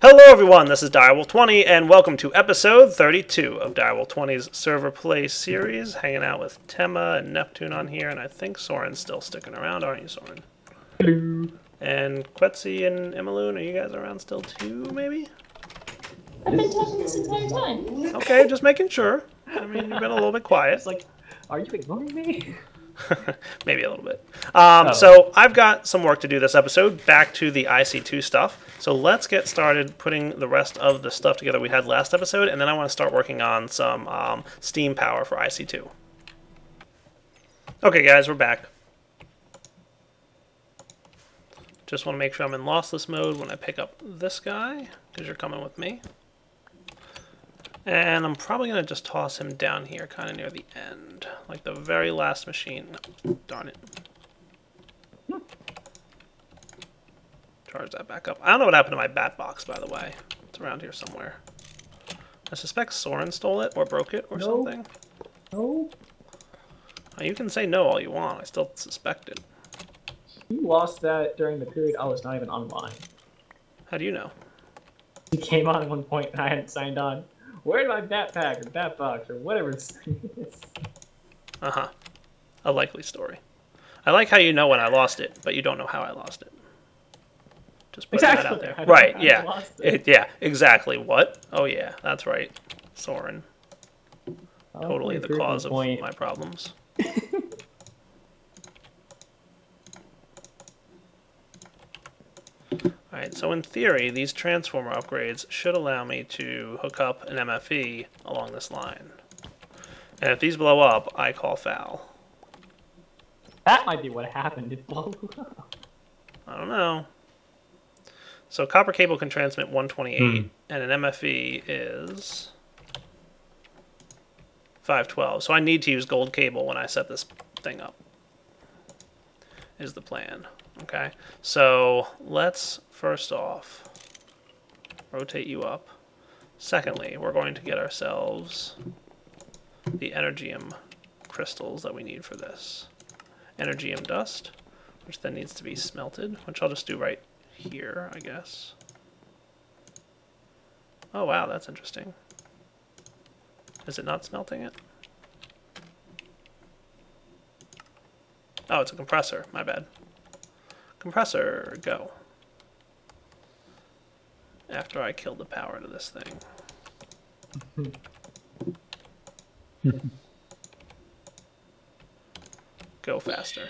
Hello everyone, this is Direwolf20 and welcome to episode 32 of Direwolf20's Server Play series. Hanging out with Tema and Neptune on here, and I think Soren's still sticking around, aren't you, Soren? Hello. And Quetzi and Emmeloon, are you guys around still too, maybe? I've been talking this entire time. Okay, just making sure. I mean, you've been a little bit quiet. It's like, are you ignoring me? Maybe a little bit. So I've got some work to do this episode, back to the IC2 stuff. So let's get started putting the rest of the stuff together we had last episode, and then I want to start working on some steam power for IC2. Okay guys, we're back. Just want to make sure I'm in lossless mode when I pick up this guy, because you're coming with me. And I'm probably going to just toss him down here kind of near the end. Like the very last machine. Darn it. Charge that back up. I don't know what happened to my bat box, by the way. It's around here somewhere. I suspect Soren stole it or broke it or something. No. You can say no all you want. I still suspect it. You lost that during the period I was not even online. How do you know? You came on at one point and I hadn't signed on. Where'd my backpack or bat box or whatever it's Uh-huh. A likely story. I like how you know when I lost it, but you don't know how I lost it. Just putting that out there. Right, yeah. Yeah, exactly. What? Oh yeah, that's right. Soren. Totally the cause of my problems. Alright, so in theory, these transformer upgrades should allow me to hook up an MFE along this line. And if these blow up, I call foul. That might be what happened. It blew up. I don't know. So copper cable can transmit 128, and an MFE is 512. So I need to use gold cable when I set this thing up, is the plan. Okay, so let's first off rotate you up. Secondly, we're going to get ourselves the energium crystals that we need for this. Energium dust, which then needs to be smelted, which I'll just do right here, I guess. Oh wow, that's interesting. Is it not smelting it? Oh, it's a compressor, my bad. Compressor, go. After I kill the power to this thing. Go faster.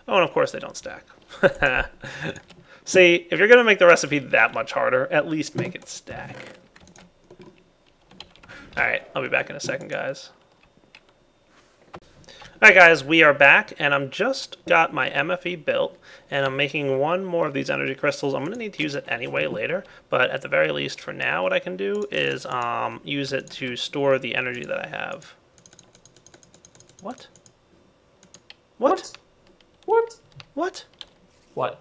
Oh, and of course they don't stack. See, if you're going to make the recipe that much harder, at least make it stack. Alright, I'll be back in a second, guys. Alright guys, we are back, and I'm just got my MFE built, and I'm making one more of these energy crystals. I'm going to need to use it anyway later, but at the very least for now what I can do is use it to store the energy that I have. What? What? What? What? What?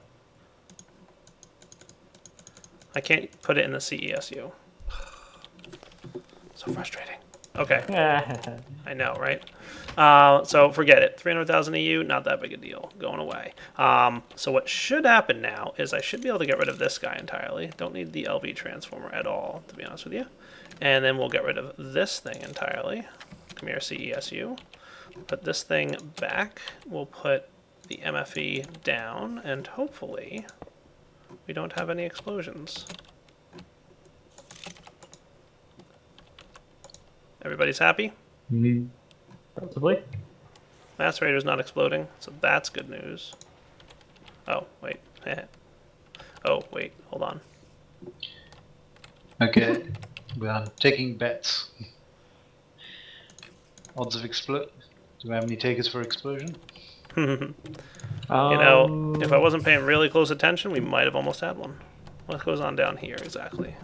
I can't put it in the CESU. So frustrating. Okay. I know, right? So forget it. 300,000 EU, not that big a deal. Going away. So what should happen now is I should be able to get rid of this guy entirely. Don't need the LV transformer at all, to be honest with you. And then we'll get rid of this thing entirely. Come here, CESU. Put this thing back. We'll put the MFE down, and hopefully we don't have any explosions. Everybody's happy? Mm-hmm. Possibly. Macerator's not exploding, so that's good news. Oh, wait. Oh, wait. Hold on. Okay. Well, I'm taking bets. Odds of explode. Do we have any takers for explosion? You know, if I wasn't paying really close attention, we might have almost had one. What goes on down here exactly?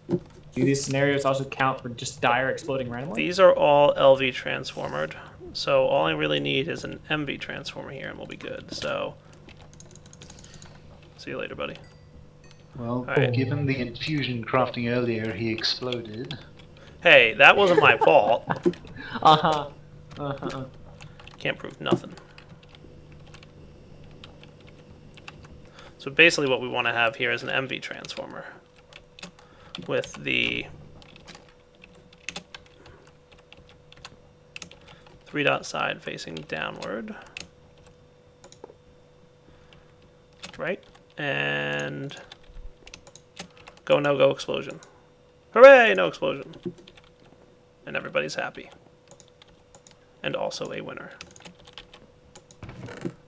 Do these scenarios also count for just dire exploding randomly? These are all LV transformered, so all I really need is an MV transformer here and we'll be good. So, see you later, buddy. Well, right. Given the infusion crafting earlier, he exploded. Hey, that wasn't my fault. Uh-huh. Can't prove nothing. So basically what we want to have here is an MV transformer with the 3-dot side facing downward. Right? And go, no go, explosion. Hooray, no explosion. And everybody's happy. And also a winner.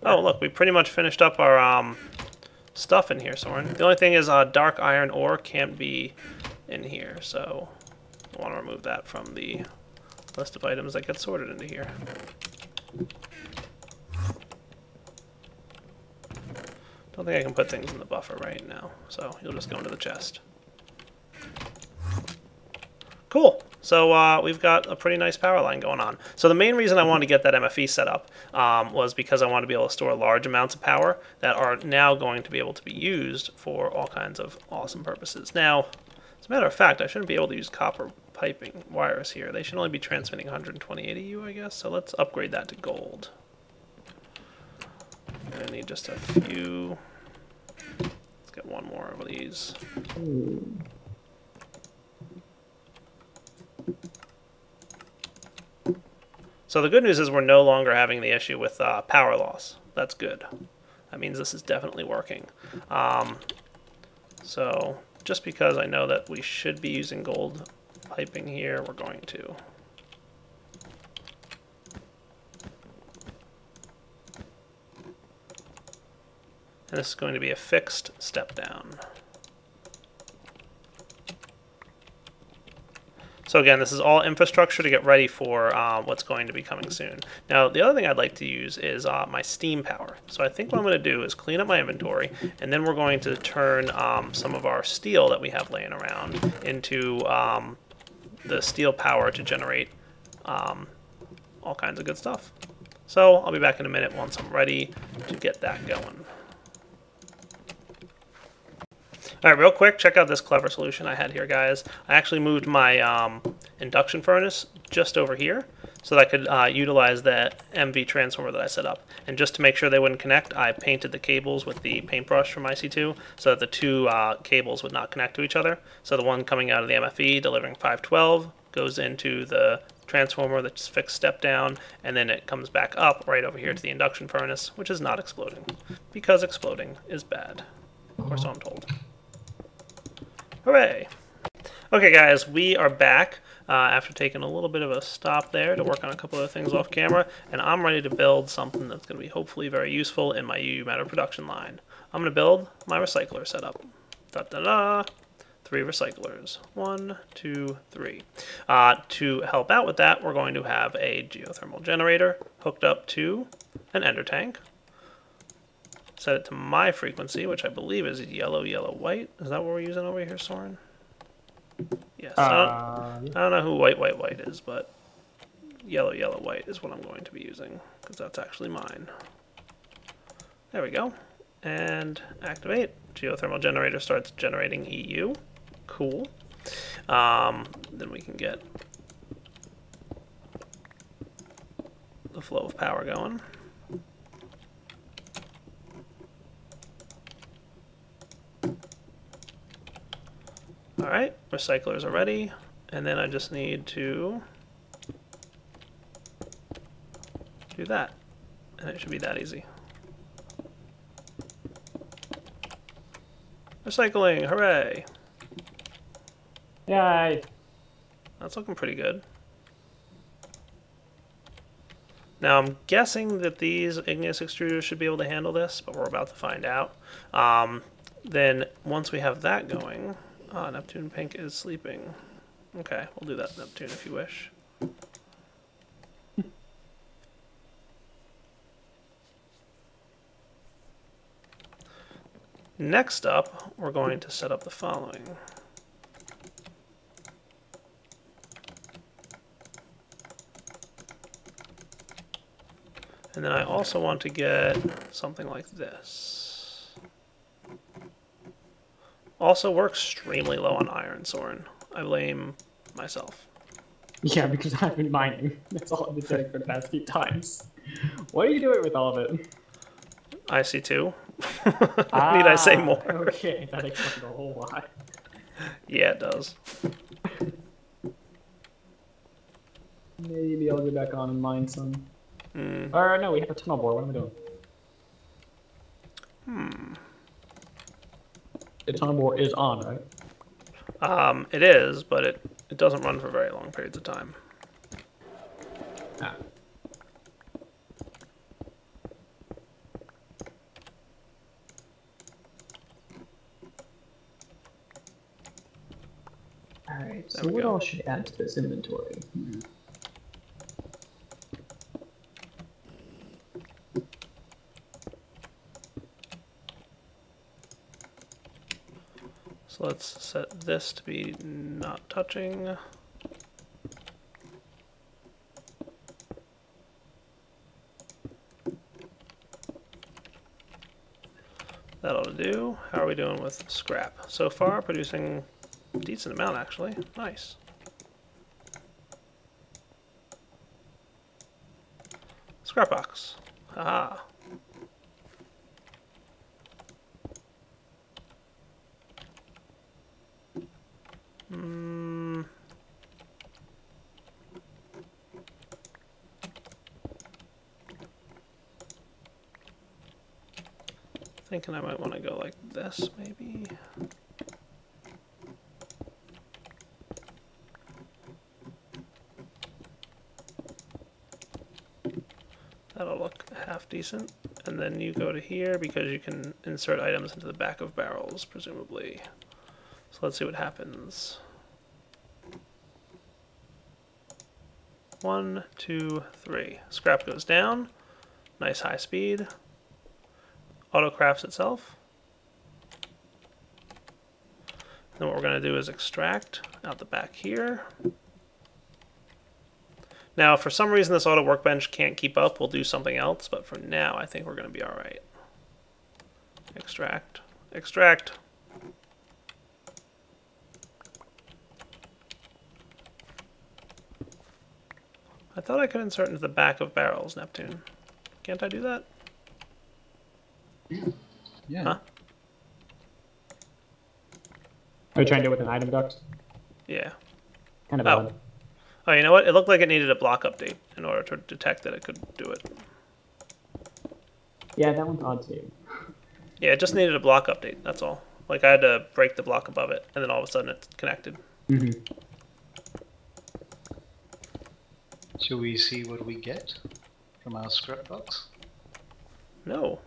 Oh, look, we pretty much finished up our stuff in here, Soren. The only thing is dark iron ore can't be in here, so I want to remove that from the list of items that get sorted into here. Don't think I can put things in the buffer right now, so you'll just go into the chest. Cool. So we've got a pretty nice power line going on. So the main reason I wanted to get that MFE set up was because I want to be able to store large amounts of power that are now going to be able to be used for all kinds of awesome purposes. Now, as a matter of fact, I shouldn't be able to use copper piping wires here. They should only be transmitting 120 ADU, I guess. So let's upgrade that to gold. I need just a few. Let's get one more of these. So the good news is we're no longer having the issue with power loss. That's good. That means this is definitely working. So just because I know that we should be using gold piping here, we're going to. And this is going to be a fixed step down. So again, this is all infrastructure to get ready for what's going to be coming soon. Now, the other thing I'd like to use is my steam power. So I think what I'm going to do is clean up my inventory, and then we're going to turn some of our steel that we have laying around into the steel power to generate all kinds of good stuff. So I'll be back in a minute once I'm ready to get that going. All right, real quick, check out this clever solution I had here, guys. I actually moved my induction furnace just over here so that I could utilize that MV transformer that I set up. And just to make sure they wouldn't connect, I painted the cables with the paintbrush from IC2 so that the two cables would not connect to each other. So the one coming out of the MFE delivering 512 goes into the transformer that's fixed step down, and then it comes back up right over here to the induction furnace, which is not exploding, because exploding is bad, or so I'm told. Hooray! Okay guys, we are back after taking a little bit of a stop there to work on a couple of things off camera, and I'm ready to build something that's going to be hopefully very useful in my UU Matter production line. I'm going to build my recycler setup. Da-da-da! 3 recyclers. 1, 2, 3. To help out with that, we're going to have a geothermal generator hooked up to an ender tank. Set it to my frequency, which I believe is yellow, yellow, white. Is that what we're using over here, Soren? Yes. I don't know who white, white, white is, but yellow, yellow, white is what I'm going to be using, because that's actually mine. There we go. And activate. Geothermal generator starts generating EU. Cool. Then we can get the flow of power going. Alright, recyclers are ready, and then I just need to do that, and it should be that easy. Recycling, hooray! Yay! That's looking pretty good. Now I'm guessing that these igneous extruders should be able to handle this, but we're about to find out. Then once we have that going, Neptune Pink is sleeping. Okay, we'll do that, Neptune, if you wish. Next up, we're going to set up the following. And then I also want to get something like this. Also, we're extremely low on iron, Soren. I blame myself. Yeah, because I've been mining. That's all I've been doing for the past few times. What are you doing with all of it? IC2. Need I say more? Okay, that explains a whole lot. Yeah, it does. Maybe I'll get back on and mine some. Mm. Or no, we have a tunnel bore. What am I doing? The tunnel bore is on, right? It is, but it doesn't run for very long periods of time. Ah. Alright, so what else should I add to this inventory? So let's set this to be not touching. That ought to do. How are we doing with scrap? So far, producing a decent amount, actually. Nice. Scrap box. Haha. Thinking I might want to go like this, maybe. That'll look half decent. And then you go to here because you can insert items into the back of barrels, presumably. So let's see what happens. 1, 2, 3. Scrap goes down. Nice high speed. Auto crafts itself. Then what we're going to do is extract out the back here. Now, if for some reason this auto workbench can't keep up, we'll do something else, but for now, I think we're going to be alright. Extract. Extract. I thought I could insert into the back of barrels, Neptune. Can't I do that? Yeah. Huh? Are you trying to do it with an item duct? Yeah. Kind of Oh. odd. Oh, you know what? It looked like it needed a block update in order to detect that it could do it. Yeah, that one's odd too. Yeah, it just needed a block update, that's all. Like, I had to break the block above it, and then all of a sudden it's connected. Mm-hmm. Shall we see what we get from our scrap box? No.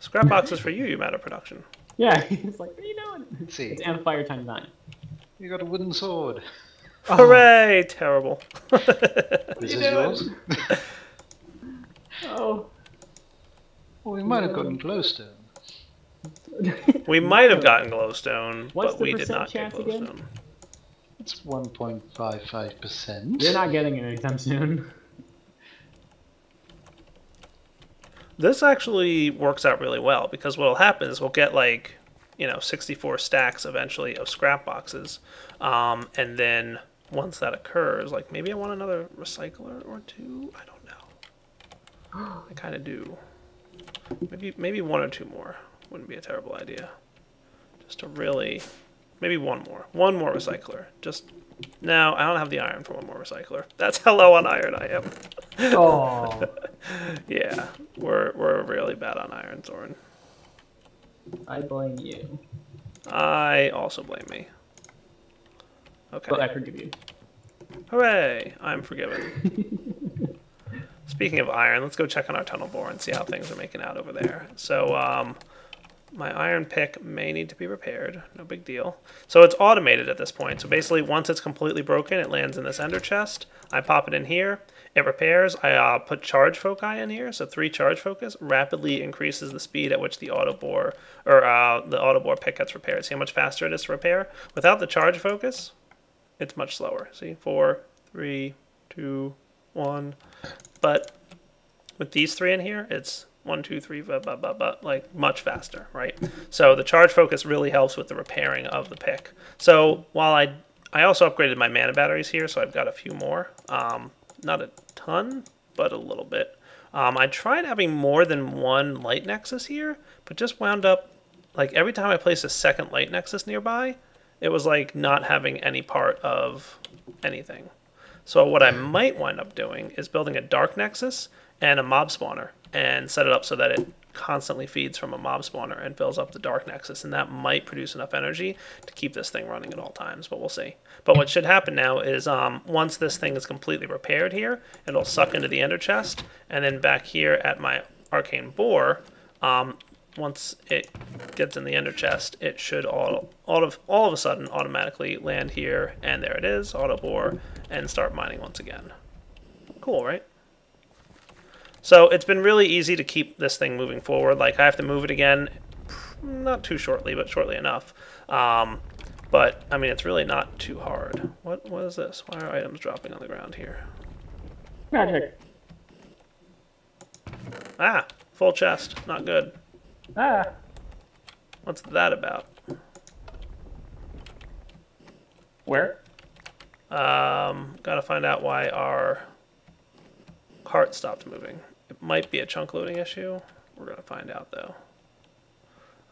Scrap box is for you, you matter production. Yeah, it's like, what are you doing? Let's see. It's amplifier times 9. You got a wooden sword. Hooray! Terrible. This is yours? Oh. Well, we might have gotten glowstone. We might have gotten glowstone, What's but the we did percent not get chance again? glowstone. It's 1.55%. You're not getting it anytime soon. This actually works out really well, because what'll happen is we'll get like, 64 stacks eventually of scrap boxes, and then once that occurs, like maybe I want another recycler or two. I don't know. I kind of do. Maybe 1 or 2 more wouldn't be a terrible idea. Just to really, maybe 1 more recycler. Just no, I don't have the iron for 1 more recycler. That's how low on iron I am. Oh. Yeah, we're really bad on iron, Zoran. I blame you. I also blame me. Okay. But I forgive you. Hooray! I'm forgiven. Speaking of iron, let's go check on our tunnel bore and see how things are making out over there. So, my iron pick may need to be repaired. No big deal. So it's automated at this point. So basically, once it's completely broken, it lands in this ender chest. I pop it in here. It repairs. I put charge foci in here. So 3 charge focus rapidly increases the speed at which the auto bore pick gets repaired. See how much faster it is to repair? Without the charge focus, it's much slower. See, 4, 3, 2, 1. But with these 3 in here, it's 1, 2, 3, like much faster, right? So the charge focus really helps with the repairing of the pick. So while I also upgraded my mana batteries here, so I've got a few more. Not a ton, but a little bit. I tried having more than one light nexus here, but just wound up, like, every time I placed a second light nexus nearby, it was like not having any part of anything. So what I might wind up doing is building a dark nexus and a mob spawner and set it up so that it constantly feeds from a mob spawner and fills up the dark nexus, and that might produce enough energy to keep this thing running at all times, but we'll see. But what should happen now is once this thing is completely repaired here, it'll suck into the ender chest, and then back here at my arcane bore, once it gets in the ender chest, it should all of a sudden automatically land here, and there it is, auto bore, and start mining once again. Cool, right? So it's been really easy to keep this thing moving forward. Like, I have to move it again, not too shortly, but shortly enough. But, I mean, it's really not too hard. What is this? Why are items dropping on the ground here? Magic. Ah, full chest. Not good. Ah. What's that about? Where? Gotta find out why our cart stopped moving. It might be a chunk loading issue. We're gonna find out though.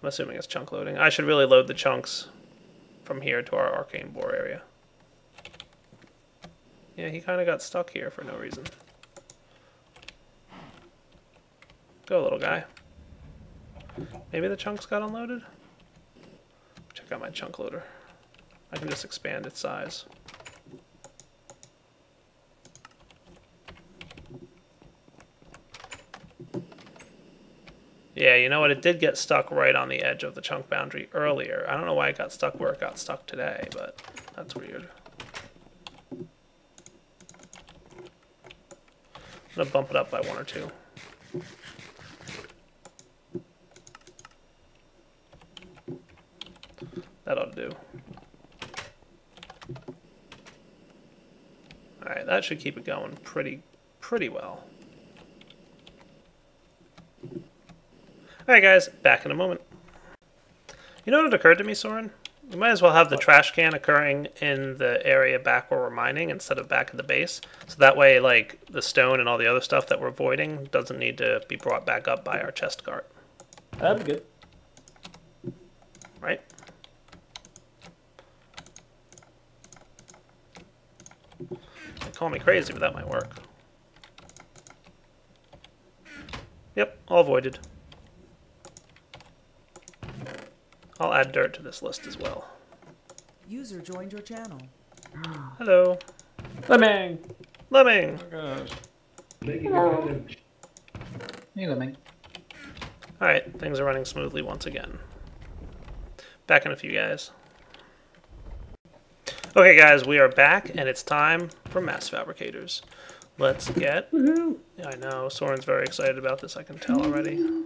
I'm assuming it's chunk loading. I should really load the chunks from here to our arcane bore area. Yeah, he kind of got stuck here for no reason. Go, little guy. Maybe the chunks got unloaded? Check out my chunk loader. I can just expand its size. Yeah, you know what? It did get stuck right on the edge of the chunk boundary earlier. I don't know why it got stuck where it got stuck today, but that's weird. I'm gonna bump it up by 1 or 2. That ought to do. Alright, that should keep it going pretty well. Alright guys, back in a moment. You know what occurred to me, Soren? You might as well have the trash can occurring in the area back where we're mining instead of back at the base. So that way, like, the stone and all the other stuff that we're voiding doesn't need to be brought back up by our chest cart. That'd be good. Right? They call me crazy, but that might work. Yep, all voided. I'll add dirt to this list as well. User joined your channel. Hello. Lemming! Lemming! Oh gosh. Hey, Lemming. Alright, things are running smoothly once again. Back in a few, guys. Okay, guys, we are back, and it's time for Mass Fabricators. Let's get... I know, Soren's very excited about this, I can tell already.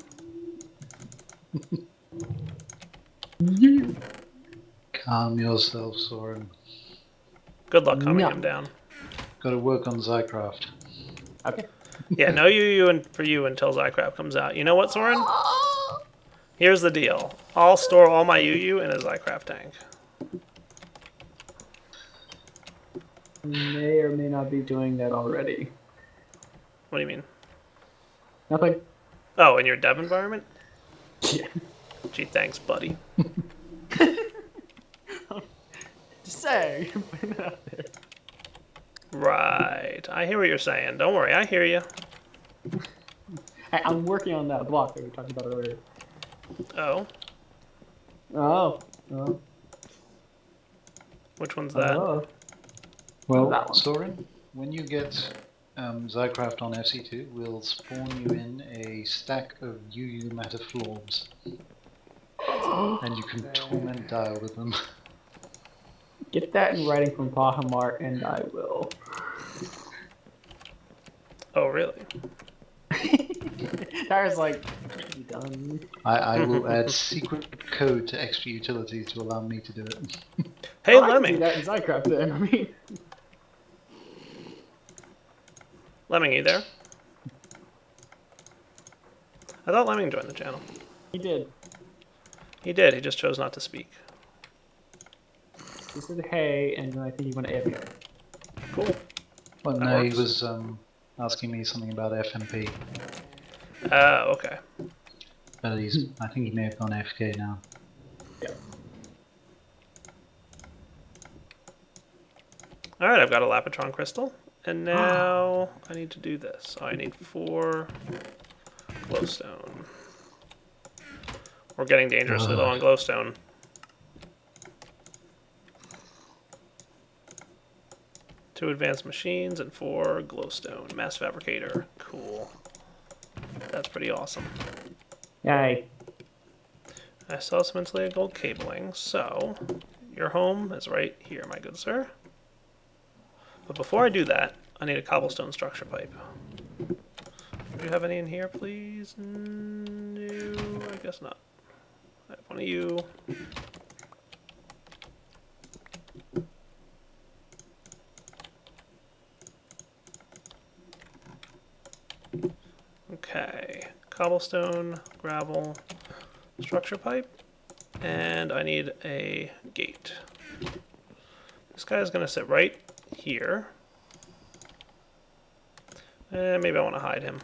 Calm yourself, Soren. Good luck calming him down. Got to work on Zycraft. Okay. Yeah, no UU for you until Zycraft comes out. You know what, Soren? Here's the deal. I'll store all my UU in a Zycraft tank. May or may not be doing that already. What do you mean? Nothing. Oh, in your dev environment? Yeah. Gee, thanks, buddy. Just saying. Putting it out there. Right. I hear what you're saying. Don't worry, I hear you. Hey, I'm working on that block that we talked about earlier. Oh? Oh. Oh. Which one's that? Oh. Well, That one. Soren, when you get Zycraft on FC2, we'll spawn you in a stack of UU matter floors. And you can torment Dial with them. Get that in writing from Bahamar, and I will. Oh, really? Tyra's like, you done? I will add secret code to extra utilities to allow me to do it. Hey, Oh, I can do Lemming. that in Zycraft then. I mean, Lemming, you there? I thought Lemming joined the channel. he did. He did, he just chose not to speak. He said hey, and then I think he went AFK. Cool. Well, That no, works. asking me something about FMP. Okay. But I think he may have gone AFK now. Yeah. Alright, I've got a Lapotron crystal. And now I need to do this. I need 4 glowstone. We're getting dangerously low on glowstone. Two advanced machines and 4 glowstone. Mass fabricator. Cool. That's pretty awesome. Yay. I saw some insulated gold cabling, so your home is right here, my good sir. But before I do that, I need a cobblestone structure pipe. Do you have any in here, please? No, I guess not. I have one of you. Okay, cobblestone, gravel, structure pipe, and I need a gate. This guy is going to sit right here. And maybe I want to hide him.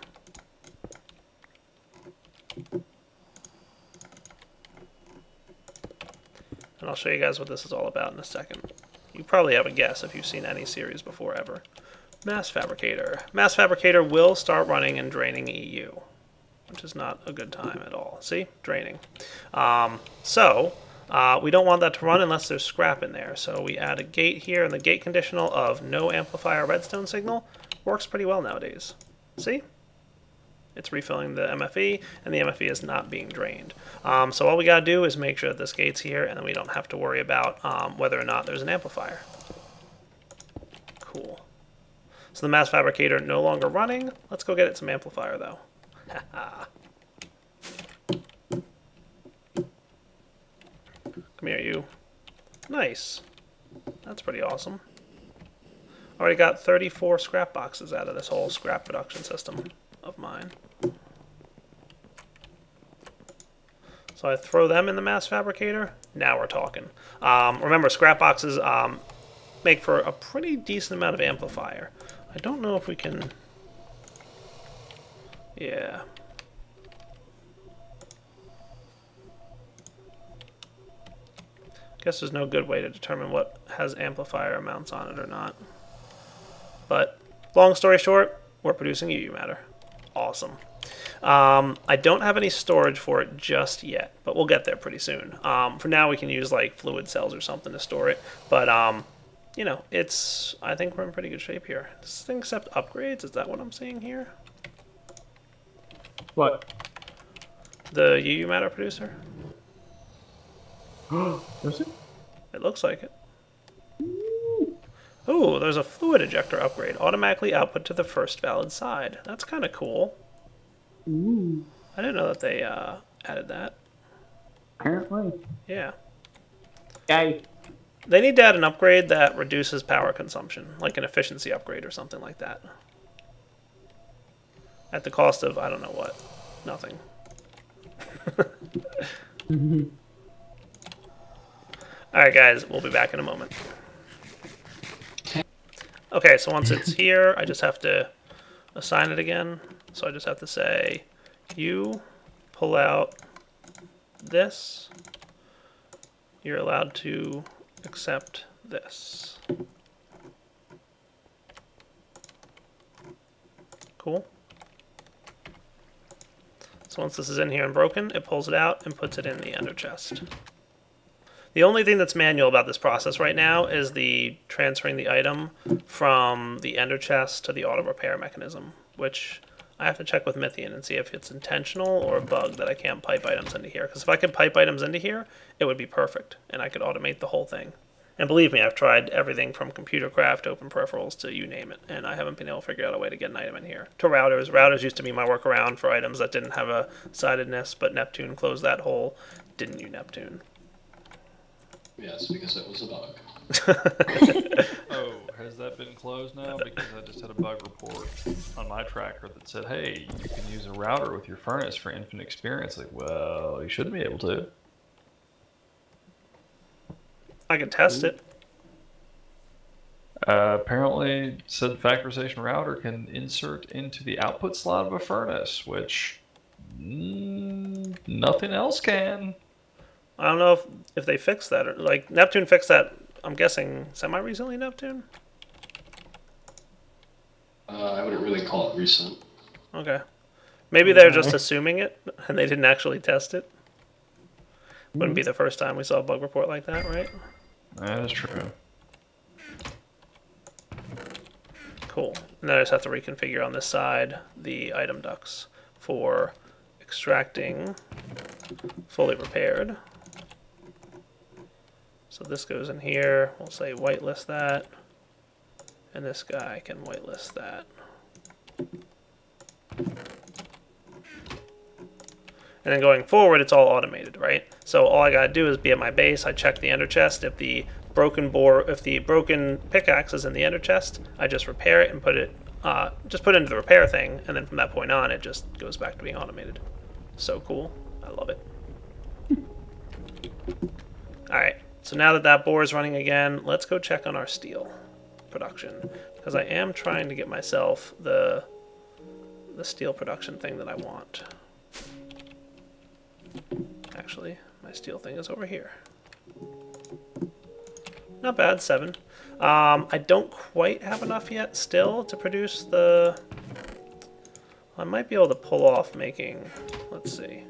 And I'll show you guys what this is all about in a second. You probably have a guess if you've seen any series before ever. Mass Fabricator. Mass Fabricator will start running and draining EU, which is not a good time at all. See? Draining. We don't want that to run unless there's scrap in there. So we add a gate here, and the gate conditional of no amplifier redstone signal works pretty well nowadays. See? It's refilling the MFE, and the MFE is not being drained. So all we got to do is make sure that this gate's here, and then we don't have to worry about whether or not there's an amplifier. Cool. So the Mass Fabricator no longer running. Let's go get it some amplifier, though. Haha. Come here, you. Nice. That's pretty awesome. Already got 34 scrap boxes out of this whole scrap production system of mine. So I throw them in the Mass Fabricator. Now we're talking. Remember, scrap boxes make for a pretty decent amount of amplifier. I don't know if we can... Yeah. Guess there's no good way to determine what has amplifier amounts on it or not. But, long story short, we're producing UU matter. Awesome. I don't have any storage for it just yet, but we'll get there pretty soon. For now, we can use like fluid cells or something to store it. But, you know, I think we're in pretty good shape here. Does this thing accept upgrades? Is that what I'm seeing here? What? The UU matter producer? Does it? It looks like it. Ooh, there's a fluid ejector upgrade. Automatically output to the first valid side. That's kind of cool. Ooh. I didn't know that they added that. Apparently. Yeah. Yay. They need to add an upgrade that reduces power consumption, like an efficiency upgrade or something like that. At the cost of, I don't know what. Nothing. Alright guys, we'll be back in a moment. Okay, so once it's here, I just have to assign it again. So I just have to say, you pull out this. You're allowed to accept this. Cool. So once this is in here and broken, it pulls it out and puts it in the ender chest. The only thing that's manual about this process right now is the transferring the item from the ender chest to the auto repair mechanism, which I have to check with Mythian and see if it's intentional or a bug that I can't pipe items into here. Because if I could pipe items into here, it would be perfect, and I could automate the whole thing. And believe me, I've tried everything from Computercraft, Open Peripherals, to you name it, and I haven't been able to figure out a way to get an item in here. To routers. Routers used to be my workaround for items that didn't have a sidedness, but Neptune closed that hole. Didn't you, Neptune? Yes, because it was a bug. Oh, has that been closed now? Because I just had a bug report on my tracker that said, hey, you can use a router with your furnace for infinite experience. Like, well, you shouldn't be able to. I can test it. Apparently, said factorization router can insert into the output slot of a furnace, which nothing else can. I don't know if they fixed that or like Neptune fixed that. I'm guessing semi-recently. Neptune. I wouldn't really call it recent. Okay. Maybe they're just assuming it and they didn't actually test it. Wouldn't be the first time we saw a bug report like that, right? That is true. Cool. And then I just have to reconfigure on this side the item ducts for extracting fully repaired. So this goes in here. We'll say whitelist that. And this guy can whitelist that. And then going forward, it's all automated, right? So all I gotta do is be at my base. I check the ender chest. If the broken pickaxe is in the ender chest, I just repair it and put it, just put it into the repair thing, and then from that point on, it just goes back to being automated. So cool. I love it. All right. So now that that bore is running again, let's go check on our steel production, because I am trying to get myself the steel production thing that I want. Actually, my steel thing is over here. Not bad, 7. I don't quite have enough yet still to produce the... I might be able to pull off making... Let's see.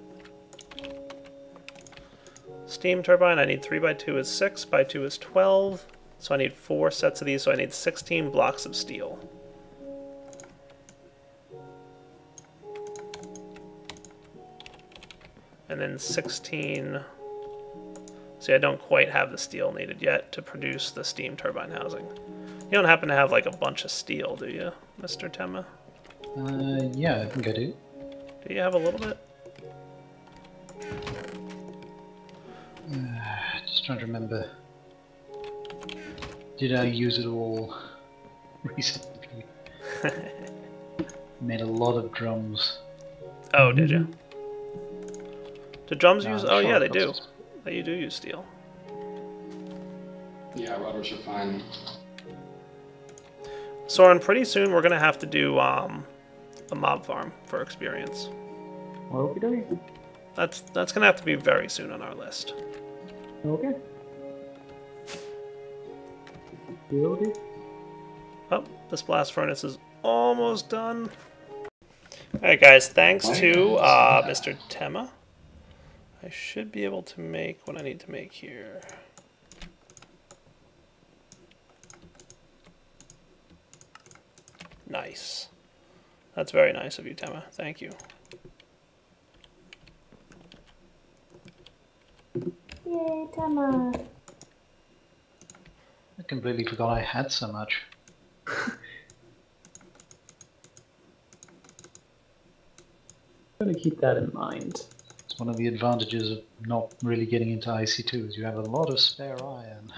Steam turbine, I need 3x2 is 6, by 2 is 12. So I need 4 sets of these, so I need 16 blocks of steel. And then 16... See, I don't quite have the steel needed yet to produce the steam turbine housing. You don't happen to have like a bunch of steel, do you, Mr. Tema? Yeah, I think I do. Do you have a little bit? Just trying to remember. Did I use it all recently? Made a lot of drums. Oh, did you? Do drums No, use... I'm Oh, sure yeah, it they do. costs- They do use steel. Yeah, rubbers are fine. Soren, pretty soon we're going to have to do a mob farm for experience. Okay. That's going to have to be very soon on our list. Okay. Okay. Oh, this blast furnace is almost done. Alright guys, thanks to Mr. Tema. I should be able to make what I need to make here. Nice. That's very nice of you, Tema. Thank you. Yay, Tama. I completely forgot I had so much. Gotta keep that in mind. It's one of the advantages of not really getting into IC2 is you have a lot of spare iron.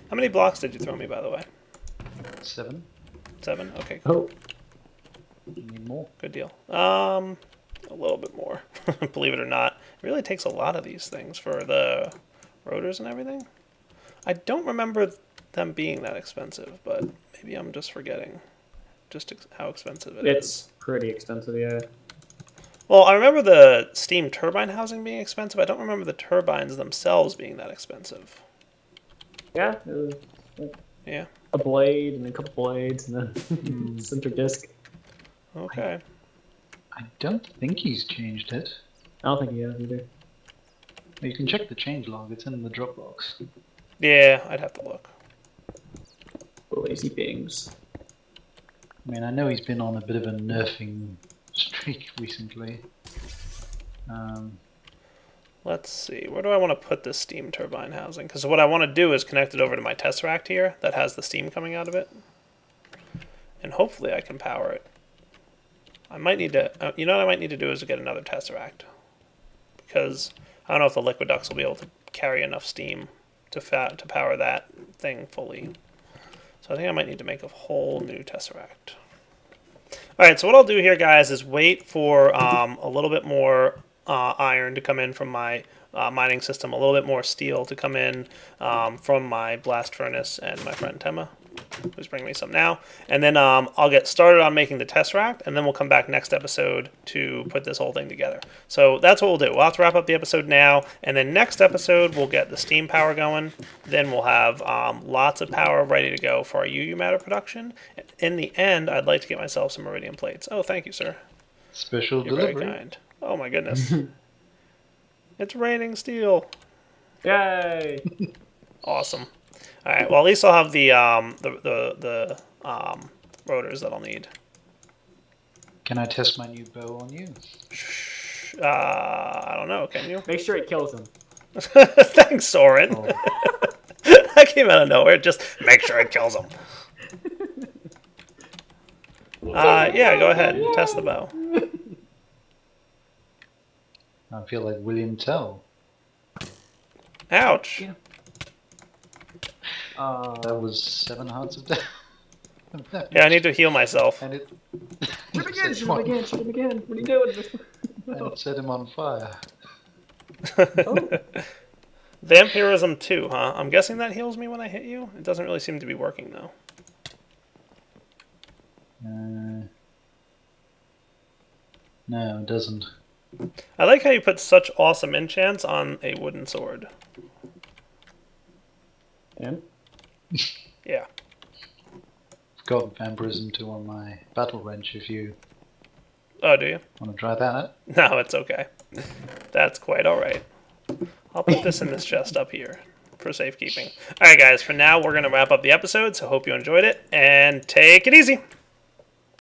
How many blocks did you throw me, by the way? 7. 7? Okay, cool. Oh, You need more? Good deal. A little bit more. Believe it or not. It really takes a lot of these things for the rotors and everything. I don't remember them being that expensive, but maybe I'm just forgetting just how expensive it is. it's pretty expensive, yeah. Well, I remember the steam turbine housing being expensive. I don't remember the turbines themselves being that expensive. Yeah, it was like Yeah. a blade and a couple blades and then center disc. Okay. I don't think he's changed it. I don't think he has either. You can check the change log, it's in the Dropbox. Yeah, I'd have to look. Lazy things. I mean, I know he's been on a bit of a nerfing streak recently. Let's see. Where do I want to put this steam turbine housing? Because what I want to do is connect it over to my Tesseract here that has the steam coming out of it. And hopefully I can power it. I might need to... you know what I might need to do is get another Tesseract. Because I don't know if the liquid ducts will be able to carry enough steam to power that thing fully. So I think I might need to make a whole new Tesseract. Alright, so what I'll do here, guys, is wait for a little bit more iron to come in from my mining system, a little bit more steel to come in from my blast furnace, and my friend Tema, who's bringing me some now. And then I'll get started on making the Tesseract, and then we'll come back next episode to put this whole thing together. So that's what we'll do. We'll have to wrap up the episode now, and then next episode we'll get the steam power going. Then we'll have lots of power ready to go for our UU matter production. In the end, I'd like to get myself some iridium plates. Oh, thank you, sir. Special You're delivery. very kind. Oh my goodness. It's raining steel. Yay! Awesome. All right. Well, at least I'll have the rotors that I'll need. Can I test my new bow on you? I don't know. Can you? Make sure it kills him. Thanks, Soren. Oh. That came out of nowhere. Just make sure it kills him. Yeah. Go ahead. Test the bow. I feel like William Tell. Ouch. Yeah. That was 7 hearts of death. Yeah, I need to heal myself. And it Shoot him again! set Shoot him him on- again! Shoot him again! What are you doing? and it set him on fire. Vampirism 2, huh? I'm guessing that heals me when I hit you? It doesn't really seem to be working, though. No, it doesn't. I like how you put such awesome enchants on a wooden sword. And? Yeah. I've got Vampirism 2 on my battle wrench if you Oh, do you? want to try that out. No, it's okay. That's quite alright. I'll put this in this chest up here for safekeeping. Alright guys, for now we're going to wrap up the episode, so hope you enjoyed it, and take it easy!